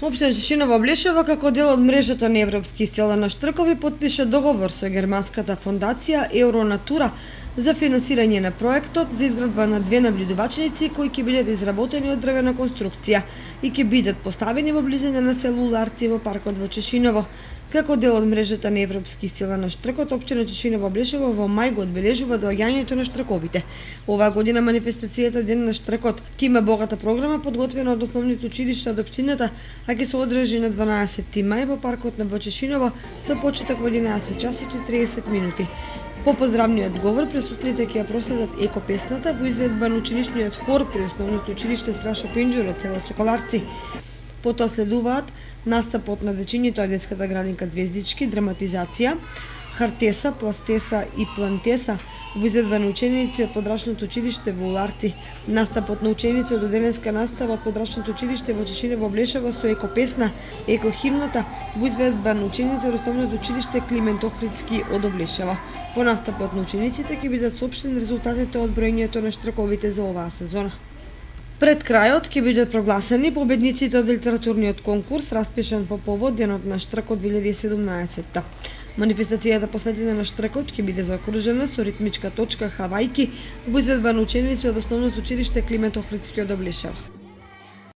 Општина Чешина во Облешево како дел од мрежата на европски исцелена штркови потпише договор со германската фондација Евронатура за финансирање на проектот за изградба на две набљудувачници кои ќе бидат изработени од дрвена конструкција и ќе бидат поставени во близина на село Уларци во паркот во Чешиново. Како дел од мрежата на европски исцелена штркот, општина Чешина во Облешево во мај го одбележува доаѓањето на штрковите. Оваа година манифестацијата Ден на штркот ќе има богата програма подготвена од основните училишта од општината, а ќе се одржи на 12 мај во паркот на Чешиново со почеток во 11 часот и 30 минути. По поздравниот говор присутните ќе ја проследат екопесната во изведба на училишниот хор при основното училиште Страшо Пинџур од село Соколарци. Потоа следуваат настапот на дечињето од детската градинка Звездички, драматизација, хартеса, пластеса и плантеса во изведба на ученици од подрачното училиште во Уларци, настапот на ученици од одделенска настава од подрачното училиште во Чешина во Облешево со екопесна, екохимната во изведба на ученици од основното училиште Климент Охридски од Облешево. По настапот на учениците ќе бидат соопштени резултатите од броењето на штрковите за оваа сезона. Пред крајот ќе бидат прогласени победниците од литературниот конкурс распишан по повод Денот на штркот 2017. Манифестацијата посветена на штркот ќе биде заокружена со ритмичка точка Хавајки во изведба на ученици од основното училиште Климент Охридски од Облешево.